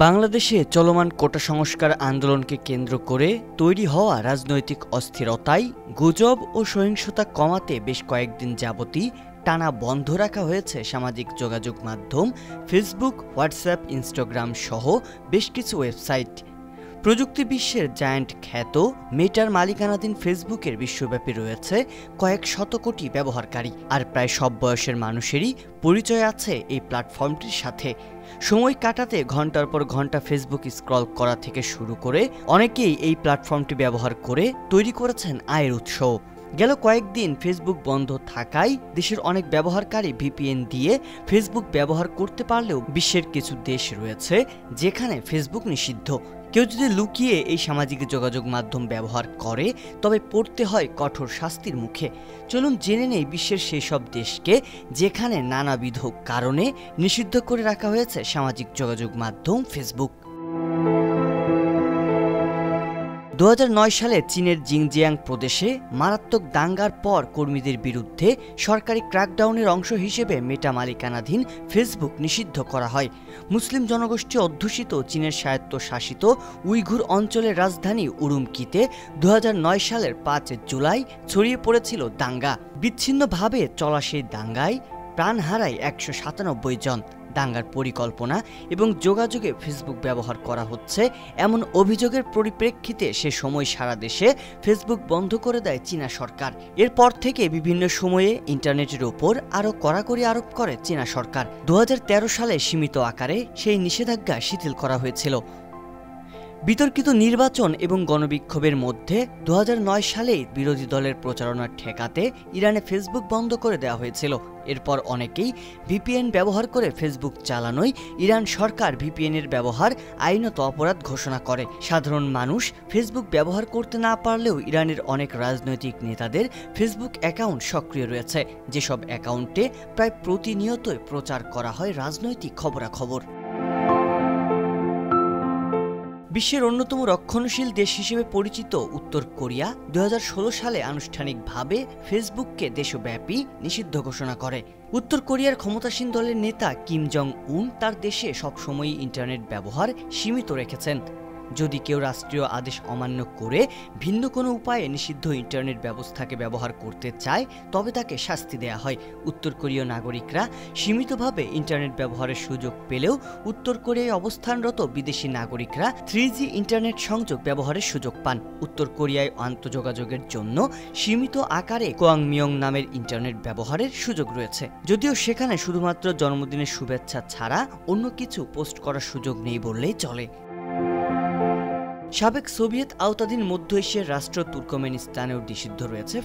বাংলাদেশে চলমান কোটা সংস্কার আন্দোলনকে কেন্দ্র করে তৈরি হওয়া রাজনৈতিক অস্থিরতায় গুজব ও সহিংসতা কমাতে বেশ কয়েকদিন যাবতই টানা বন্ধ রাখা হয়েছে সামাজিক যোগাযোগ মাধ্যম ফেসবুক, হোয়াটসঅ্যাপ, ইনস্টাগ্রাম সহ বেশ কিছু ওয়েবসাইট। প্রযুক্তি বিশ্বের জায়ান্ট খ্যাত মেটার মালিকানাধীন ফেসবুকের বিশ্বব্যাপী রয়েছে কয়েক শত কোটি ব্যবহারকারী, আর প্রায় সব বয়সের মানুষেরই পরিচয় আছে এই প্ল্যাটফর্মটির সাথে। সময় কাটাতে ঘন্টার পর ঘন্টা ফেসবুক স্ক্রল করা থেকে শুরু করে অনেকেই এই প্ল্যাটফর্মটি ব্যবহার করে তৈরি করেছেন আয়ের উৎস। গেল কয়েকদিন ফেসবুক বন্ধ থাকায় দেশের অনেক ব্যবহারকারী ভিপিএন দিয়ে ফেসবুক ব্যবহার করতে পারলেও বিশ্বের কিছু দেশ রয়েছে যেখানে ফেসবুক নিষিদ্ধ। কেউ যদি লুকিয়ে এই সামাজিক যোগাযোগ মাধ্যম ব্যবহার করে তবে পড়তে হয় কঠোর শাস্তির মুখে। চলুন জেনে নেই বিশ্বের সেই সব দেশকে যেখানে নানাবিধ কারণে নিষিদ্ধ করে রাখা হয়েছে সামাজিক যোগাযোগ মাধ্যম ফেসবুক। 2009 সালে চীনের জিনজিয়াং প্রদেশে মারাত্মক দাঙ্গার পর কর্মীদের বিরুদ্ধে সরকারি ক্র্যাকডাউনের অংশ হিসেবে মেটা মালিকানাধীন ফেসবুক নিষিদ্ধ করা হয়। মুসলিম জনগোষ্ঠী অধ্যুষিত চীনের স্বায়ত্তশাসিত উইঘুর অঞ্চলের রাজধানী উরুমকিতে 2009 সালের 5 জুলাই ছড়িয়ে পড়েছিল দাঙ্গা। বিচ্ছিন্নভাবে চলা সেই দাঙ্গায় প্রাণ হারায় 197 জন। দাঙ্গার পরিকল্পনা এবং যোগাযোগে ফেসবুক ব্যবহার করা হচ্ছে এমন অভিযোগের পরিপ্রেক্ষিতে সে সময় সারা দেশে ফেসবুক বন্ধ করে দেয় চীনা সরকার। এরপর থেকে বিভিন্ন সময়ে ইন্টারনেটের ওপর আরও কড়াকড়ি আরোপ করে চীনা সরকার। 2013 সালে সীমিত আকারে সেই নিষেধাজ্ঞা শিথিল করা হয়েছিল। বিতর্কিত নির্বাচন এবং গণবিক্ষোভের মধ্যে 2009 সালেই বিরোধী দলের প্রচারণা ঠেকাতে ইরানে ফেসবুক বন্ধ করে দেওয়া হয়েছিল। এরপর অনেকেই ভিপিএন ব্যবহার করে ফেসবুক চালানোয় ইরান সরকার ভিপিএনের ব্যবহার আইনত অপরাধ ঘোষণা করে। সাধারণ মানুষ ফেসবুক ব্যবহার করতে না পারলেও ইরানের অনেক রাজনৈতিক নেতাদের ফেসবুক অ্যাকাউন্ট সক্রিয় রয়েছে, যেসব অ্যাকাউন্টে প্রায় প্রতিনিয়তই প্রচার করা হয় রাজনৈতিক খবরাখবর। বিশ্বের অন্যতম রক্ষণশীল দেশ হিসেবে পরিচিত উত্তর কোরিয়া 2016 সালে আনুষ্ঠানিকভাবে ফেসবুককে দেশব্যাপী নিষিদ্ধ ঘোষণা করে। উত্তর কোরিয়ার ক্ষমতাসীন দলের নেতা কিম জং উন তার দেশে সবসময়ই ইন্টারনেট ব্যবহার সীমিত রেখেছেন। যদি কেউ রাষ্ট্রীয় আদেশ অমান্য করে ভিন্ন কোনো উপায়ে নিষিদ্ধ ইন্টারনেট ব্যবস্থাকে ব্যবহার করতে চায় তবে তাকে শাস্তি দেয়া হয়। উত্তর কোরীয় নাগরিকরা সীমিতভাবে ইন্টারনেট ব্যবহারের সুযোগ পেলেও উত্তর কোরিয়ায় অবস্থানরত বিদেশি নাগরিকরা 3G ইন্টারনেট সংযোগ ব্যবহারের সুযোগ পান। উত্তর কোরিয়ায় আন্তঃযোগাযোগের জন্য সীমিত আকারে কোয়াংমিয়ং নামের ইন্টারনেট ব্যবহারের সুযোগ রয়েছে, যদিও সেখানে শুধুমাত্র জন্মদিনের শুভেচ্ছা ছাড়া অন্য কিছু পোস্ট করার সুযোগ নেই বললেই চলে। সাবেক সোভিয়েত আওতাধীন মধ্য এশিয়ার রাষ্ট্র তুর্কমেনিস্তানেও নিষিদ্ধ রয়েছে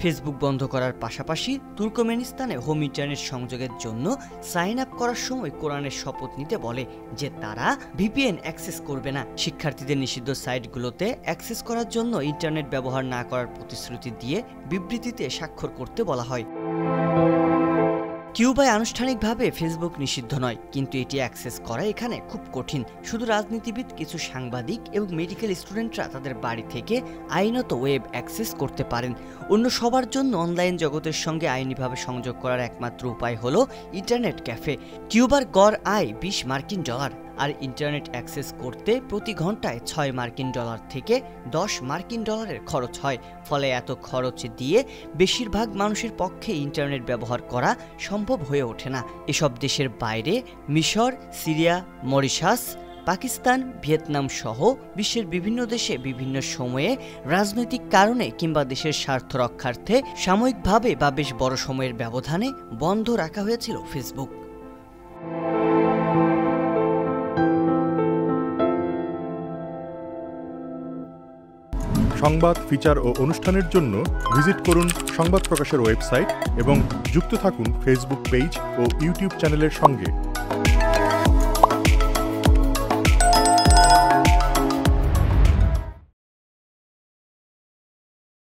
ফেসবুক বন্ধ করার পাশাপাশি তুর্কমেনিস্তানে হোম ইন্টারনেট সংযোগের জন্য সাইন আপ করার সময় কোরআনের শপথ নিতে বলে যে তারা ভিপিএন অ্যাক্সেস করবে না। শিক্ষার্থীদের নিষিদ্ধ সাইটগুলোতে অ্যাক্সেস করার জন্য ইন্টারনেট ব্যবহার না করার প্রতিশ্রুতি দিয়ে বিবৃতিতে স্বাক্ষর করতে বলা হয়। কিউবায় আনুষ্ঠানিকভাবে ফেসবুক নিষিদ্ধ নয়, কিন্তু এটি অ্যাক্সেস করা এখানে খুব কঠিন। শুধু রাজনীতিবিদ, কিছু সাংবাদিক এবং মেডিকেল স্টুডেন্টরা তাদের বাড়ি থেকে আইনত ওয়েব অ্যাক্সেস করতে পারেন। অন্য সবার জন্য অনলাইন জগতের সঙ্গে আইনিভাবে সংযোগ করার একমাত্র উপায় হলো ইন্টারনেট ক্যাফে। কিউবার গড় আয় $20 আর ইন্টারনেট অ্যাক্সেস করতে প্রতি ঘন্টায় $6 থেকে $10 খরচ হয়। ফলে এত খরচ দিয়ে বেশিরভাগ মানুষের পক্ষে ইন্টারনেট ব্যবহার করা সম্ভব হয়ে ওঠে না। এসব দেশের বাইরে মিশর, সিরিয়া, মরিশাস, পাকিস্তান, ভিয়েতনাম সহ বিশ্বের বিভিন্ন দেশে বিভিন্ন সময়ে রাজনৈতিক কারণে কিংবা দেশের স্বার্থ রক্ষার্থে সাময়িকভাবে বা বেশ বড় সময়ের ব্যবধানে বন্ধ রাখা হয়েছিল ফেসবুক। সংবাদ, ফিচার ও অনুষ্ঠানের জন্য ভিজিট করুন সংবাদ প্রকাশের ওয়েবসাইট এবং যুক্ত থাকুন ফেসবুক পেজ ও ইউটিউব চ্যানেলের সঙ্গে।